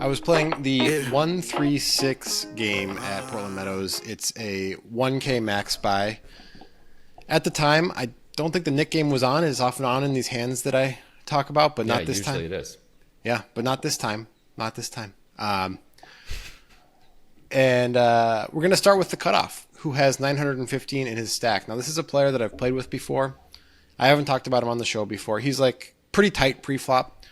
I was playing the 136 game at Portland Meadows. It's a 1K max buy. At the time, I don't think the Nick game was on. It's often on in these hands that I talk about, but not this time. Usually it is. Yeah, but not this time. Not this time. And we're going to start with the cutoff, who has 915 in his stack. Now, this is a player that I've played with before. I haven't talked about him on the show before. He's like pretty tight pre-flop,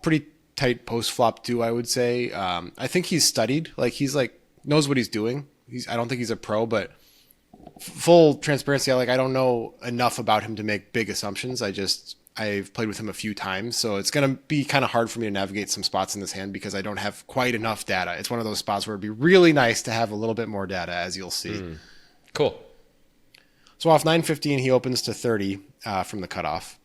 pretty tight post-flop too, I would say. I think he's studied. Like he's like knows what he's doing. I don't think he's a pro, but full transparency, I don't know enough about him to make big assumptions. I've played with him a few times, so it's going to be kind of hard for me to navigate some spots in this hand because I don't have quite enough data. It's one of those spots where it'd be really nice to have a little bit more data, as you'll see. Cool. So off 915, he opens to 30 from the cutoff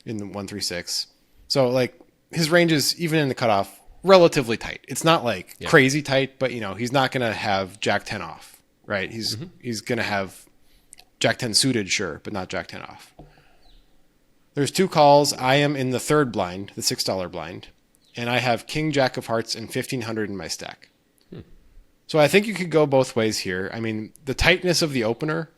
in the 136. So like his range is, even in the cutoff, relatively tight. It's not like crazy tight, but he's not going to have Jack 10 off, right? He's going to have Jack 10 suited, sure, but not Jack 10 off. There's two calls. I am in the third blind, the $6 blind, and I have King Jack of Hearts and 1500 in my stack. So I think you could go both ways here. I mean, the tightness of the opener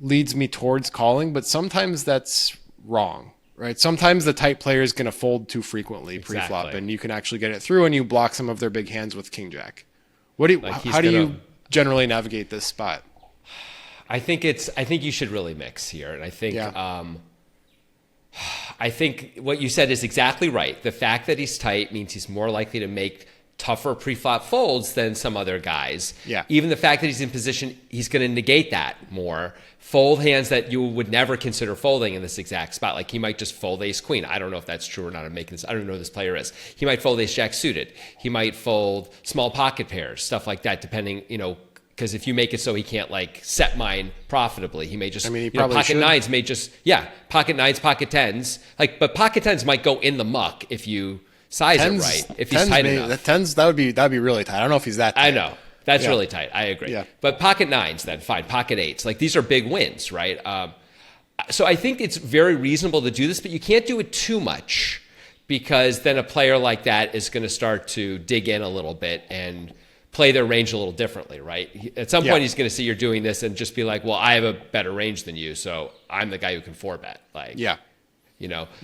leads me towards calling, but sometimes that's wrong, right? Sometimes the tight player is going to fold too frequently pre-flop, and you can actually get it through, and you block some of their big hands with King Jack. How do you generally navigate this spot? I think you should really mix here, and I think what you said is exactly right. The fact that he's tight means he's more likely to make tougher pre-flop folds than some other guys. Yeah. Even the fact that he's in position, he's going to negate that more. Fold hands that you would never consider folding in this exact spot. Like he might just fold ace queen. I don't know if that's true or not. I'm making this. I don't know who this player is. He might fold ace jack suited. He might fold small pocket pairs, stuff like that, depending, because if you make it so he can't like set mine profitably, he may just. He probably pocket should. Nines may just pocket nines, pocket tens. But pocket tens might go in the muck if you size it right. If he's tight enough. That'd be really tight. I don't know if he's that tight. I know. That's really tight. I agree. Yeah. But pocket nines then, fine. Pocket eights. Like these are big wins, right? So I think it's very reasonable to do this, but you can't do it too much because then a player like that is going to start to dig in a little bit and play their range a little differently, right? At some point, he's going to see you're doing this and just be like, well, I have a better range than you, so I'm the guy who can 4-bet.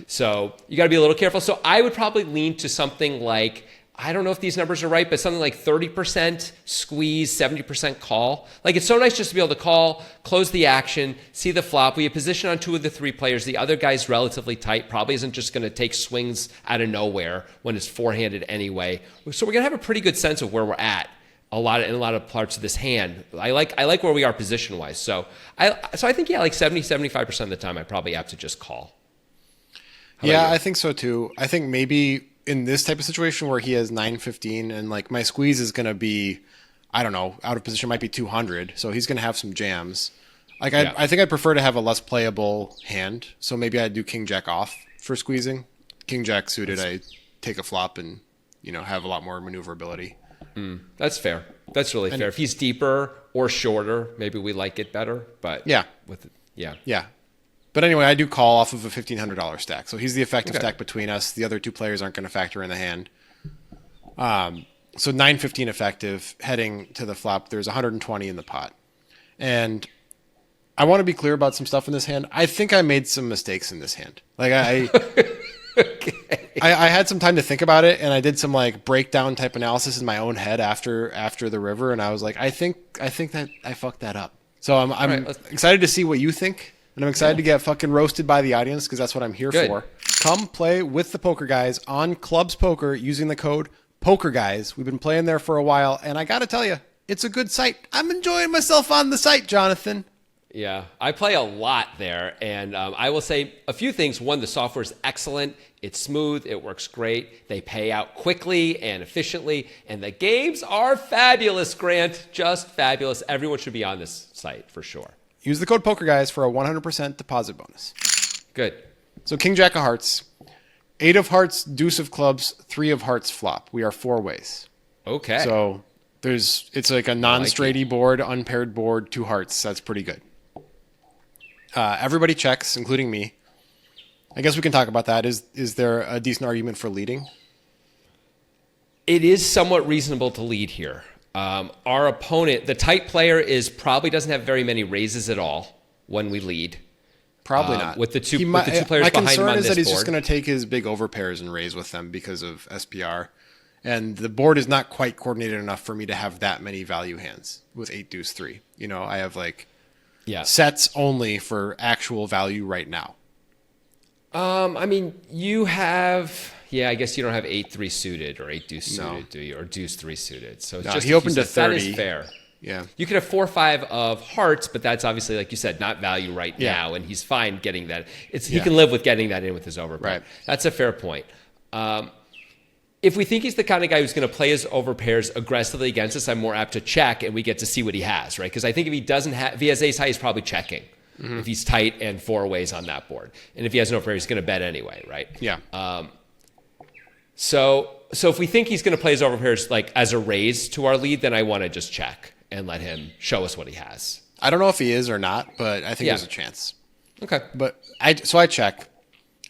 So you got to be a little careful. So I would probably lean to something like, I don't know if these numbers are right, but something like 30% squeeze, 70% call. Like it's so nice just to be able to call, close the action, see the flop. We have position on two of the three players. The other guy's relatively tight, probably isn't just going to take swings out of nowhere when it's four-handed anyway. So we're going to have a pretty good sense of where we're at in a lot of parts of this hand. I like where we are position-wise. So I think, like 70-75% of the time, I probably have to just call. I think so too. I think maybe in this type of situation where he has 915 and like my squeeze is going to be, I don't know, out of position might be 200. So he's going to have some jams. Like I think I'd prefer to have a less playable hand. So maybe I'd do King Jack off for squeezing. King Jack suited, I take a flop and, have a lot more maneuverability. That's fair. That's really fair. If he's deeper or shorter, maybe we like it better. But yeah. But anyway, I do call off of a $1,500 stack. So he's the effective stack between us. The other two players aren't going to factor in the hand. So 915 effective heading to the flop. There's 120 in the pot. And I want to be clear about some stuff in this hand. I think I made some mistakes in this hand. Like I had some time to think about it, and I did some like breakdown type analysis in my own head after the river, and I was like, I think that I fucked that up. So I'm excited to see what you think. And I'm excited to get fucking roasted by the audience because that's what I'm here for. Come play with the Poker Guys on Clubs Poker using the code POKERGUYS. We've been playing there for a while, and I got to tell you, it's a good site. I'm enjoying myself on the site, Jonathan. Yeah, I play a lot there, and I will say a few things. One, the software is excellent. It's smooth. It works great. They pay out quickly and efficiently, and the games are fabulous, Grant. Just fabulous. Everyone should be on this site for sure. Use the code POKERGUYS for a 100% deposit bonus. Good. So King Jack of Hearts, 8 of Hearts, Deuce of Clubs, 3 of Hearts flop. We are 4 ways. Okay. So it's like a non-straighty board, unpaired board, 2 hearts. That's pretty good. Everybody checks, including me. I guess we can talk about that. Is there a decent argument for leading? It is somewhat reasonable to lead here. Our opponent, the tight player, probably doesn't have very many raises at all when we lead. Probably not. With the two players behind him on this board. My concern is that he's just going to take his big overpairs and raise with them because of SPR. And the board is not quite coordinated enough for me to have that many value hands with 8 deuce 3. I have sets only for actual value right now. I mean, you have... Yeah, I guess you don't have 8-3 suited or 8 deuce suited, do you? Or deuce 3 suited. So it's just he opened to 30. That is fair. Yeah. You could have 4-5 of hearts, but that's obviously, like you said, not value right now, and he's fine getting that. He can live with getting that in with his overpair. Right. That's a fair point. If we think he's the kind of guy who's going to play his overpairs aggressively against us, I'm more apt to check, and we get to see what he has, right? Because I think if he has ace high, he's probably checking. Mm-hmm. If he's tight and 4 ways on that board, and if he has an overpair, he's going to bet anyway, right? Yeah. So if we think he's going to play his overpairs as a raise to our lead, then I want to just check and let him show us what he has. I don't know if he is or not, but I think there's a chance. Okay. But I check,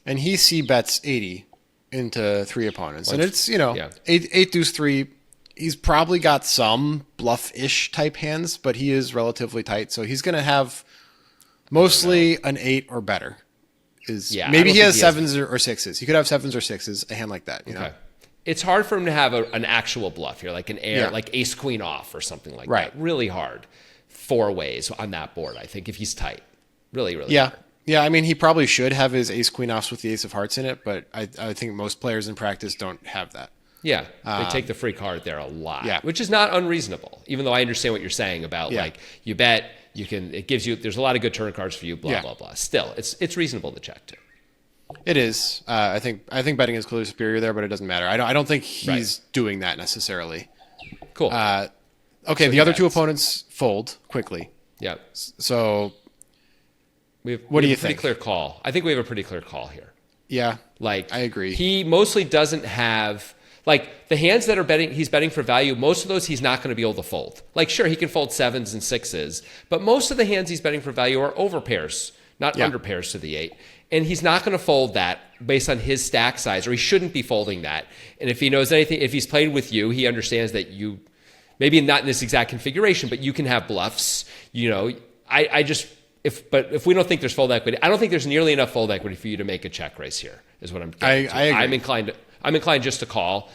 and he c-bets 80 into 3 opponents. And it's, 8 deuce 3. He's probably got some bluff-ish type hands, but he is relatively tight. So he's going to have mostly an 8 or better. Maybe he has 7s or 6s. He could have 7s or 6s, a hand like that. You know? It's hard for him to have an actual bluff here, like an air, like ace queen off or something like that. Really hard. 4 ways on that board, I think, if he's tight. Really, really hard. Yeah, I mean, he probably should have his ace queen offs with the ace of hearts in it, but I think most players in practice don't have that. Yeah, they take the free card there a lot, which is not unreasonable, even though I understand what you're saying about you bet, it gives you, there's a lot of good turn cards for you, blah, blah, blah. Still, it's reasonable to check too. It is. I think betting is clearly superior there, but it doesn't matter. I don't think he's doing that necessarily. Cool. Okay, so the other 2 opponents fold quickly. Yeah. So what do you think? Pretty clear call. I think we have a pretty clear call here. Yeah. I agree. He mostly doesn't have the hands that he's betting for value, most of those he's not going to be able to fold. Sure, he can fold 7s and 6s, but most of the hands he's betting for value are overpairs, not underpairs to the 8. And he's not going to fold that based on his stack size, or he shouldn't be folding that. And if he knows anything, if he's played with you, he understands that you, maybe not in this exact configuration, but you can have bluffs. If we don't think there's fold equity, I don't think there's nearly enough fold equity for you to make a check raise here, is what I'm getting to. I agree. I'm inclined just to call.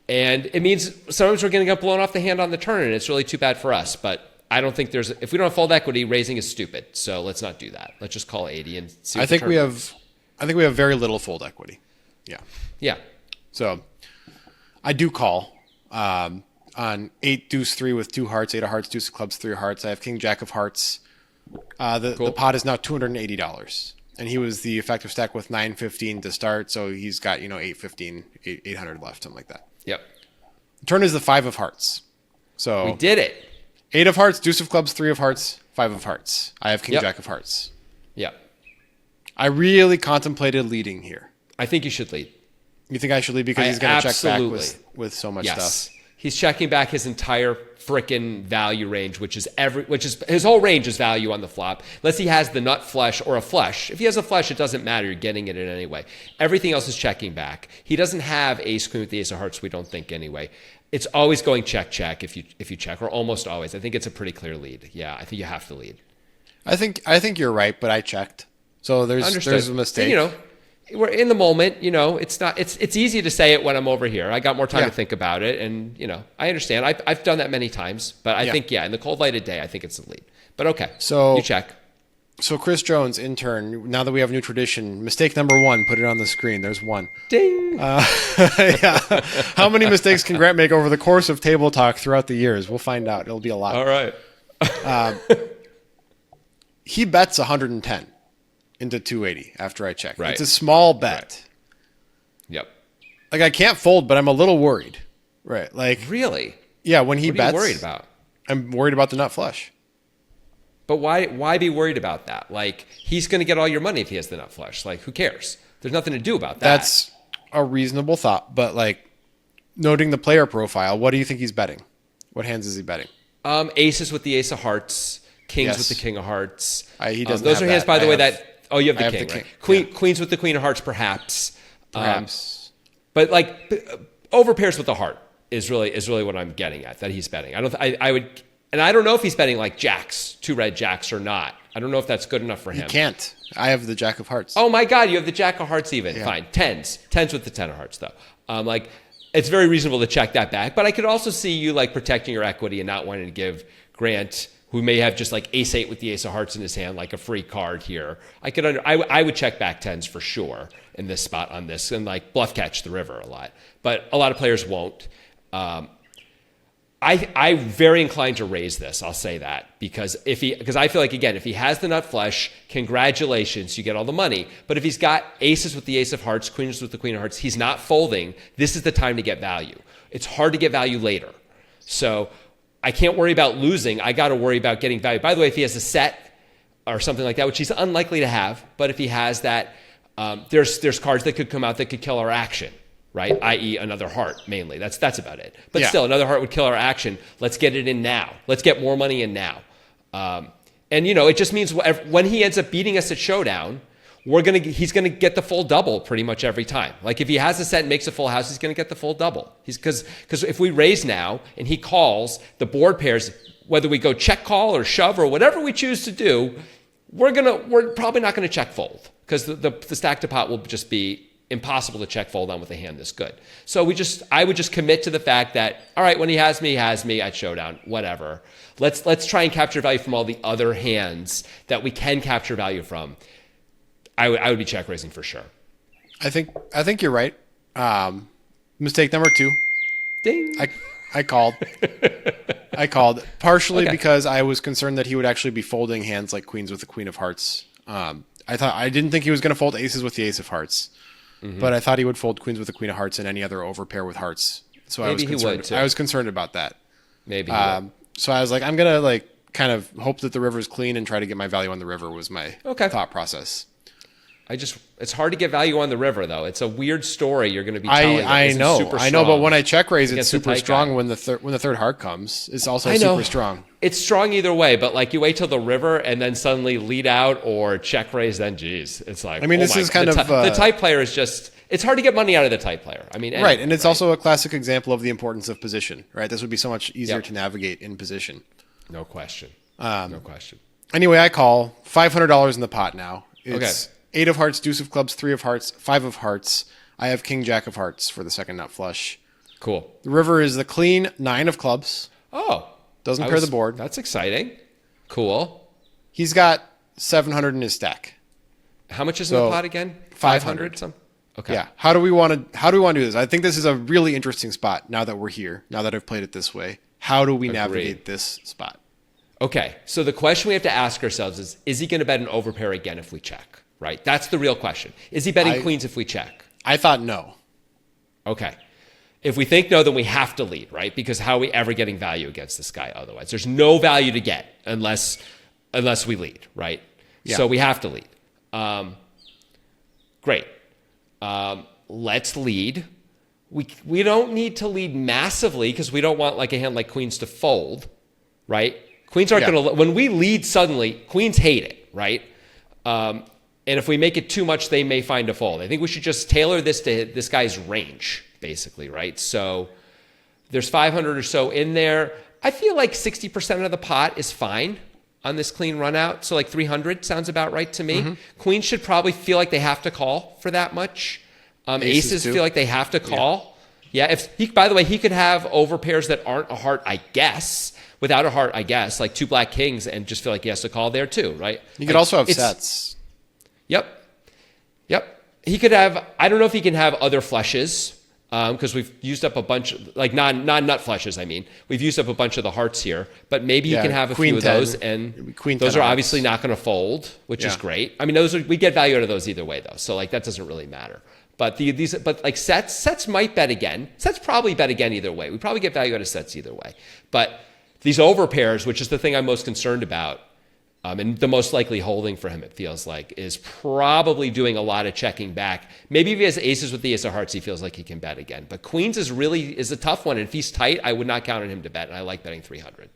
And it means sometimes we're going to get blown off the hand on the turn, and it's really too bad for us. But I don't think if we don't have fold equity, raising is stupid. So let's not do that. Let's just call 80 and see. I think we have very little fold equity. Yeah. Yeah. So I do call on 8 deuce 3 with 2 hearts, 8 of hearts, deuce of clubs, 3 of hearts. I have king jack of hearts. The pot is now $280, and he was the effective stack with 915 to start. So he's got 815, 800 left, something like that. Yep. The turn is the 5 of hearts. So we did it. 8 of hearts, deuce of clubs, 3 of hearts, 5 of hearts. I have king jack of hearts. Yep. I really contemplated leading here. I think you should lead. You think I should lead because he's going to check back with so much stuff? He's checking back his entire frickin' value range, which is his whole range is value on the flop. Unless he has the nut flush or a flush. If he has a flush, it doesn't matter. You're getting it in anyway. Everything else is checking back. He doesn't have ace queen with the ace of hearts. We don't think anyway. It's always going check check if you check, or almost always. I think it's a pretty clear lead. Yeah, I think you have to lead. I think you're right, but I checked. So there's a mistake. And, we're in the moment, it's easy to say it when I'm over here. I got more time to think about it, and I understand. I've done that many times, but I think in the cold light of day, I think it's the lead. But okay, so you check. So Chris Jones, intern. Now that we have a new tradition, mistake number 1. Put it on the screen. There's 1. Ding. How many mistakes can Grant make over the course of table talk throughout the years? We'll find out. It'll be a lot. All right. He bets 110 into 280 after I check. Right. It's a small bet. Right. Yep. I can't fold, but I'm a little worried. Right. Really? Yeah. When he bets, what are you worried about? I'm worried about the nut flush. But why be worried about that? He's going to get all your money if he has the nut flush. Who cares? There's nothing to do about that. That's a reasonable thought, but noting the player profile, what do you think he's betting? What hands is he betting? Aces with the ace of hearts, kings with the king of hearts. He doesn't. Those have are hands, that. by the way. You have the king, king. Right? Queens with the queen of hearts, perhaps. Perhaps. But overpairs with the heart is really what I'm getting at, that he's betting. I would, and I don't know if he's betting like jacks, 2 red jacks or not. I don't know if that's good enough for him. He can't. I have the jack of hearts. Oh my God, you have the jack of hearts even. Yeah. Fine. Tens with the 10 of hearts though. Like it's very reasonable to check that back, but I could also see you like protecting your equity and not wanting to give Grant, who may have just like ace 8 with the ace of hearts in his hand, like a free card here. I would check back tens for sure in this spot on this and like bluff catch the river a lot, but a lot of players won't. I'm very inclined to raise this. I'll say that because I feel like, again, if he has the nut flush, congratulations, you get all the money. But if he's got aces with the ace of hearts, queens with the queen of hearts, he's not folding. This is the time to get value. It's hard to get value later. So I can't worry about losing. I got to worry about getting value. By the way, if he has a set or something like that, which he's unlikely to have, but if he has that, there's cards that could come out that could kill our action. Right, i.e. another heart mainly. That's about it. But still, another heart would kill our action. Let's get it in now. Let's get more money in now. And it just means when he ends up beating us at showdown, he's gonna get the full double pretty much every time. Like if he has a set and makes a full house, he's gonna get the full double. Because if we raise now and he calls the board pairs, whether we go check call or shove or whatever we choose to do, we're probably not gonna check fold because the stack to pot will just be impossible to check fold on with a hand this good. So I would just commit to the fact that, all right, when he has me at showdown, whatever. Let's try and capture value from all the other hands that we can capture value from. I would be check raising for sure. I think you're right. Mistake number 2. Ding. I called. I called partially because I was concerned that he would actually be folding hands like queens with the queen of hearts. I didn't think he was going to fold aces with the ace of hearts. Mm-hmm. But I thought he would fold queens with the queen of hearts and any other overpair with hearts. So Maybe he would too. I was concerned about that. Maybe he would. So I was like, I'm gonna like kind of hope that the river is clean and try to get my value on the river was my thought process. It's hard to get value on the river though. It's a weird story you're going to be telling. I know, but when I check raise, it's super strong. When the third heart comes, it's also super strong. It's strong either way, but like you wait till the river and then suddenly lead out or check raise, then geez, it's like. I mean, this is kind of the type player is just. It's hard to get money out of the type player. I mean, anyway, right, and it's also a classic example of the importance of position. Right, this would be so much easier to navigate in position. No question. No question. Anyway, I call $500 in the pot now. It's 8 of hearts, deuce of clubs, 3 of hearts, 5 of hearts. I have king jack of hearts for the second nut flush. Cool. The river is the clean 9 of clubs. Oh. Doesn't pair the board. That's exciting. Cool. He's got 700 in his stack. How much is in the pot again? 500. Some? Okay. Yeah. How do we want to do this? I think this is a really interesting spot now that we're here, now that I've played it this way. How do we navigate this spot? Okay. So the question we have to ask ourselves is he going to bet an overpair again if we check? Right? That's the real question. Is he betting queens if we check? I thought no. Okay. If we think no, then we have to lead, right? Because how are we ever getting value against this guy otherwise? There's no value to get unless we lead, right? Yeah. So we have to lead. Great. Let's lead. We don't need to lead massively because we don't want like a hand like queens to fold, right? Queens aren't going to, when we lead suddenly, queens hate it, right? And if we make it too much, they may find a fold. I think we should just tailor this to this guy's range, basically, right? So there's 500 or so in there. I feel like 60% of the pot is fine on this clean run out. So like 300 sounds about right to me. Mm-hmm. Queens should probably feel like they have to call for that much. Aces feel like they have to call. Yeah. By the way, he could have overpairs that aren't a heart, I guess. Without a heart, I guess, like 2 black kings and just feel like he has to call there too, right? You could also have sets. Yep. He could have, I don't know if he can have other flushes because we've used up a bunch, like non-nut flushes, I mean. We've used up a bunch of the hearts here, but maybe he can have a few of those and those are obviously not going to fold, which is great. I mean, we get value out of those either way though. So like that doesn't really matter. But but like sets might bet again. Sets probably bet again either way. We probably get value out of sets either way. But these overpairs, which is the thing I'm most concerned about, and the most likely holding for him, it feels like, is probably doing a lot of checking back. Maybe if he has aces with the ace of hearts, he feels like he can bet again. But queens is a tough one. And if he's tight, I would not count on him to bet. And I like betting 300.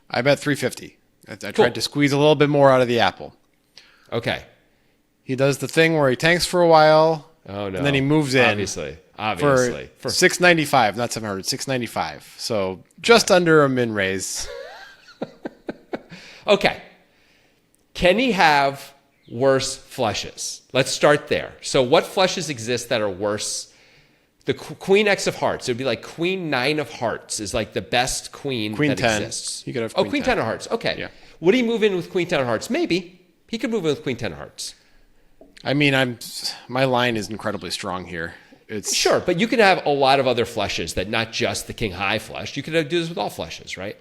I bet 350. I tried to squeeze a little bit more out of the apple. Okay. He does the thing where he tanks for a while. Oh, no. And then he moves in. obviously. For 695, not 700, 695. So just under a min raise. Okay. Can he have worse flushes? Let's start there. So what flushes exist that are worse? The queen X of hearts. It would be like queen 9 of hearts is like the best queen that 10. exists. He could have queen 10 of hearts. Okay. Yeah. Would he move in with queen 10 of hearts? Maybe. He could move in with queen 10 of hearts. I mean, my line is incredibly strong here. It's Sure, but you could have a lot of other flushes that not just the king high flush. You could do this with all flushes, right?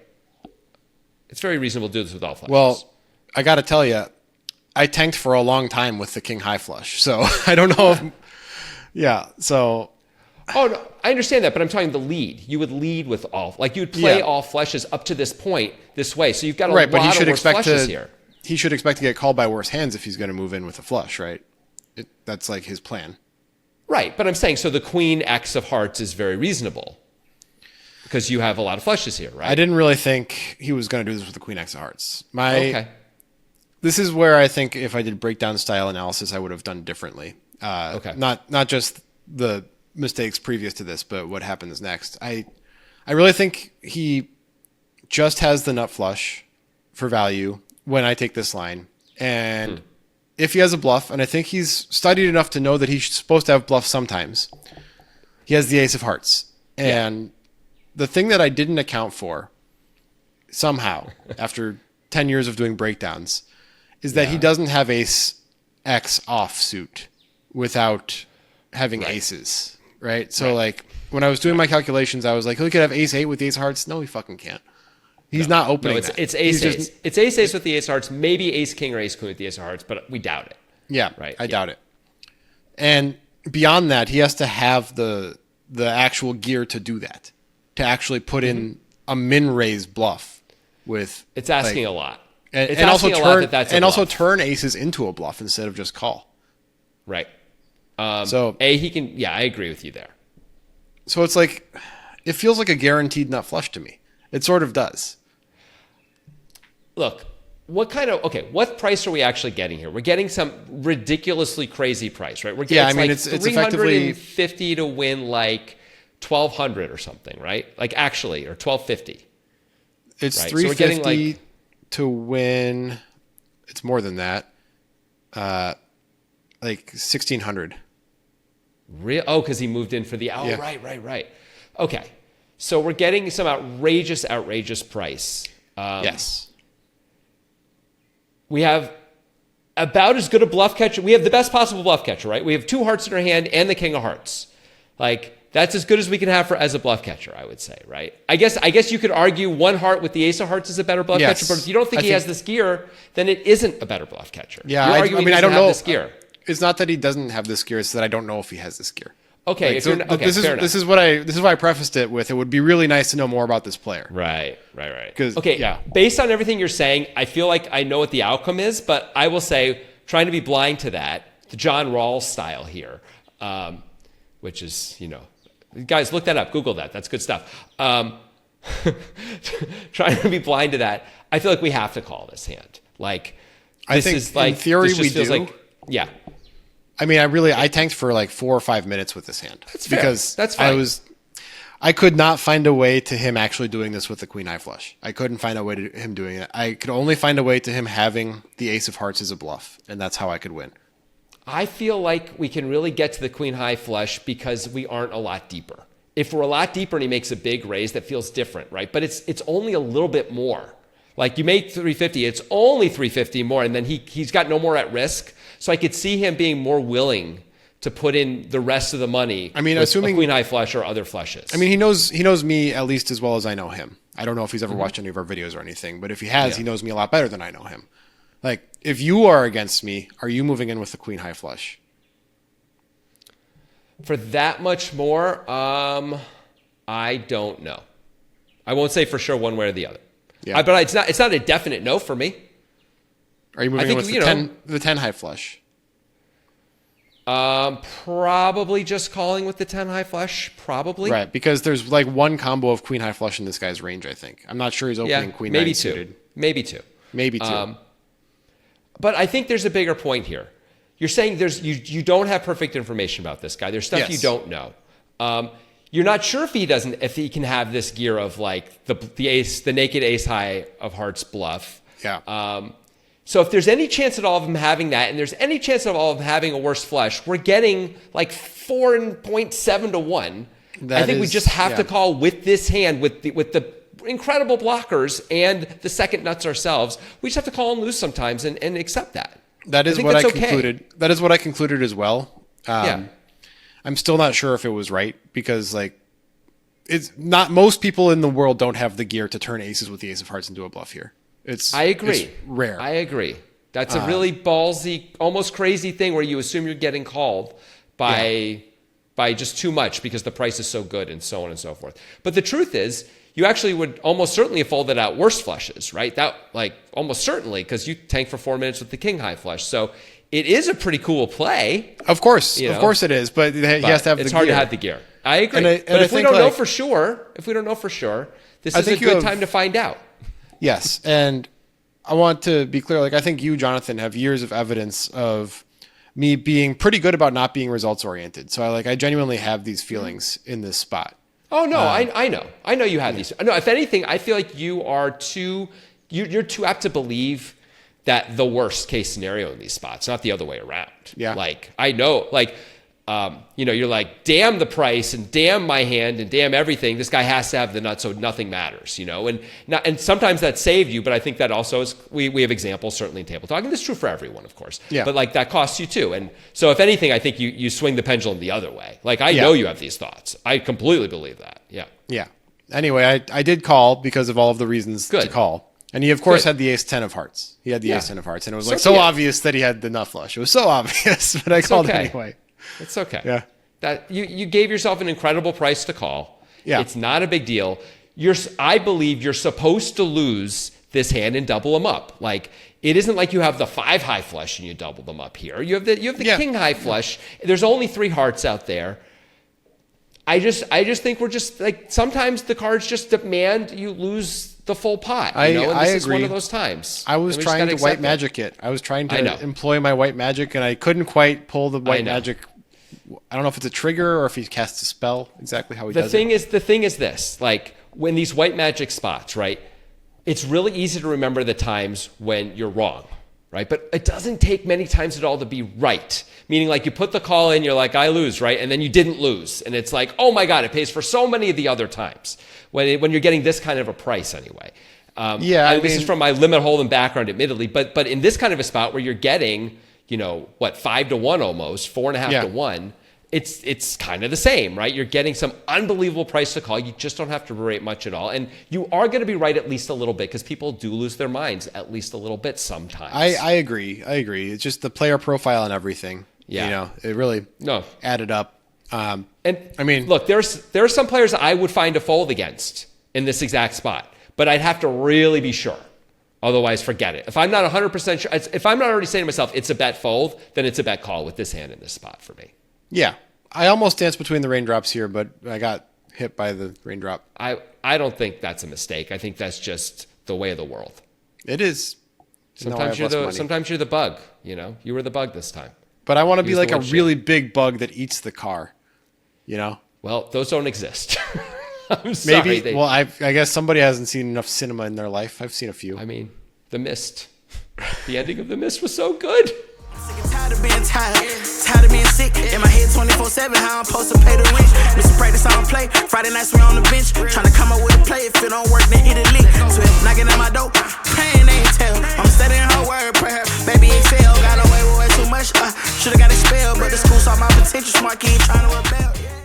It's very reasonable to do this with all flushes. Well, I got to tell you, I tanked for a long time with the king high flush. So I don't know if, yeah. So, oh, no, I understand that, but I'm talking the lead. You would lead with all, like you would play all flushes up to this point this way. So you've got a lot but he should of worse expect flushes here. He should expect to get called by worse hands if he's going to move in with a flush, right? That's like his plan. Right, but I'm saying, so the queen X of hearts is very reasonable because you have a lot of flushes here, right? I didn't really think he was going to do this with the queen X of hearts. Okay. This is where I think if I did breakdown style analysis, I would have done differently. Okay. Not just the mistakes previous to this, but what happens next. I really think he just has the nut flush for value when I take this line. And if he has a bluff, and I think he's studied enough to know that he's supposed to have bluffs sometimes, he has the ace of hearts. And the thing that I didn't account for somehow after 10 years of doing breakdowns is that he doesn't have ace X offsuit without having aces, right? So like when I was doing my calculations, I was like, he could have ace 8 with the ace of hearts. No, he fucking can't. He's not opening that. It's ace ace. It's ace ace with the ace of hearts, maybe ace king or ace queen with the ace of hearts, but we doubt it. Yeah, right. I doubt it. And beyond that, he has to have the actual gear to do that, to actually put in a min raise bluff with. It's asking a lot. And also turn aces into a bluff instead of just call. Right. So he can. Yeah, I agree with you there. So it's like, it feels like a guaranteed nut flush to me. It sort of does. Look, what price are we actually getting here? We're getting some ridiculously crazy price, right? We're getting it's effectively 350 to win like 1,200 or something, right? Like actually, or 1,250. It's right? 350 to win. It's more than that. Like 1,600. Oh, because he moved in for the right. Okay, so we're getting some outrageous price. Yes. We have about as good a bluff catcher. We have the best possible bluff catcher, right? We have 2 hearts in our hand and the king of hearts. Like that's as good as we can have as a bluff catcher, I would say, right? I guess you could argue 1 heart with the ace of hearts is a better bluff catcher, but if you don't think he has this gear, then it isn't a better bluff catcher. Yeah, I don't know this gear. It's not that he doesn't have this gear; it's that I don't know if he has this gear. Okay, this is why I prefaced it with, it would be really nice to know more about this player. Right. Based on everything you're saying, I feel like I know what the outcome is, but I will say, trying to be blind to that, the John Rawls style here, which is, guys, look that up, Google that, that's good stuff. Trying to be blind to that, I feel like we have to call this hand. Like, I think in theory we do. Yeah. I mean, I tanked for like 4 or 5 minutes with this hand. That's fair. Because that's fine. I could not find a way to him actually doing this with the queen high flush. I couldn't find a way to him doing it. I could only find a way to him having the ace of hearts as a bluff, and that's how I could win. I feel like we can really get to the queen high flush because we aren't a lot deeper. If we're a lot deeper and he makes a big raise, that feels different, right? But it's only a little bit more. Like you made 350, it's only 350 more, and then he's got no more at risk. So I could see him being more willing to put in the rest of the money. I mean, assuming a queen high flush or other flushes. I mean, he knows me at least as well as I know him. I don't know if he's ever watched any of our videos or anything, but if he has, he knows me a lot better than I know him. Like, if you are against me, are you moving in with the queen high flush? For that much more, I don't know. I won't say for sure one way or the other. Yeah. But it's not a definite no for me. Are you moving in with the 10 high flush? Probably just calling with the 10 high flush. Probably. Right, because there's like one combo of queen high flush in this guy's range, I think. I'm not sure he's opening queen maybe 9 two. suited. Maybe two. But I think there's a bigger point here. You're saying you don't have perfect information about this guy. There's stuff you don't know. You're not sure if he can have this gear of like the naked ace high of hearts bluff. Yeah. So if there's any chance at all of him having that, and there's any chance at all of him having a worse flush, we're getting like 4.7 to 1. I think we just have to call with this hand with the incredible blockers and the second nuts ourselves. We just have to call and lose sometimes and accept that. That is what I concluded. Okay. That is what I concluded as well. I'm still not sure if it was right because like it's not most people in the world don't have the gear to turn aces with the ace of hearts into a bluff here. I agree. It's rare. I agree. That's a really ballsy, almost crazy thing where you assume you're getting called by just too much because the price is so good and so on and so forth. But the truth is, you actually would almost certainly have folded out worse flushes, right? That like almost certainly because you tank for 4 minutes with the king high flush. So it is a pretty cool play. Of course it is. But he has to have the gear. It's hard to have the gear. I agree. But if we don't know for sure, this is a good time to find out. Yes, and I want to be clear. Like I think you, Jonathan, have years of evidence of me being pretty good about not being results oriented. So I genuinely have these feelings in this spot. Oh no, I know you have these. No, if anything, I feel like you're too apt to believe that the worst case scenario in these spots, not the other way around. Yeah. Like I know, like you're like, damn the price and damn my hand and damn everything. This guy has to have the nut, so nothing matters, and sometimes that saved you, but I think that also is, we have examples certainly in table talk, and this is true for everyone, of course. Yeah. But like that costs you too. And so if anything, I think you swing the pendulum the other way. Like I know you have these thoughts. I completely believe that. Yeah. Yeah. Anyway, I did call because of all of the reasons to call. And he, of course, had the ace-10 of hearts. He had the ace-10 of hearts. And it was so obvious that he had the nut flush. It was so obvious, but I called anyway. It's okay. Yeah. That you gave yourself an incredible price to call. Yeah. It's not a big deal. I believe you're supposed to lose this hand and double them up. Like it isn't like you have the 5 high flush and you double them up here. You have the king high flush. There's only 3 hearts out there. I just think we're just like sometimes the cards just demand you lose the full pot. And this is one of those times. I was trying to white magic it. I was trying to employ my white magic, and I couldn't quite pull the white magic. I don't know if it's a trigger or if he casts a spell. Exactly how he does it. The thing is this: like when these white magic spots, right? It's really easy to remember the times when you're wrong, right? But it doesn't take many times at all to be right. Meaning like you put the call in, you're like, I lose, right? And then you didn't lose. And it's like, oh my God, it pays for so many of the other times when you're getting this kind of a price anyway. This is from my limit hold'em background, admittedly, but in this kind of a spot where you're getting, 5 to 1 almost, 4.5 to 1, it's kind of the same, right? You're getting some unbelievable price to call. You just don't have to rate much at all. And you are going to be right at least a little bit because people do lose their minds at least a little bit sometimes. I agree. It's just the player profile and everything. Yeah. It really added up. And I mean, look, there are some players that I would find a fold against in this exact spot, but I'd have to really be sure. Otherwise, forget it. If I'm not 100% sure, if I'm not already saying to myself, it's a bet fold, then it's a bet call with this hand in this spot for me. Yeah. I almost danced between the raindrops here, but I got hit by the raindrop. I don't think that's a mistake. I think that's just the way of the world. It is. Sometimes you're the bug, You were the bug this time. But I want to be like a really big bug that eats the car, Well, those don't exist. I'm sorry. Maybe. I guess somebody hasn't seen enough cinema in their life. I've seen a few. I mean, The Mist. The ending of The Mist was so good. Tired of being tired of being sick. In my head 24/7, how I'm supposed to pay the rent. Mr. Practice, I don't play. Friday nights we on the bench. Trying to come up with a play. If it don't work, then hit a lick. Swift knocking at my door. Pain ain't tell. I'm studying her word prayer. Baby excel. Got away with way too much. Should've got expelled. But the school saw my potential. Smart kid trying to rebel.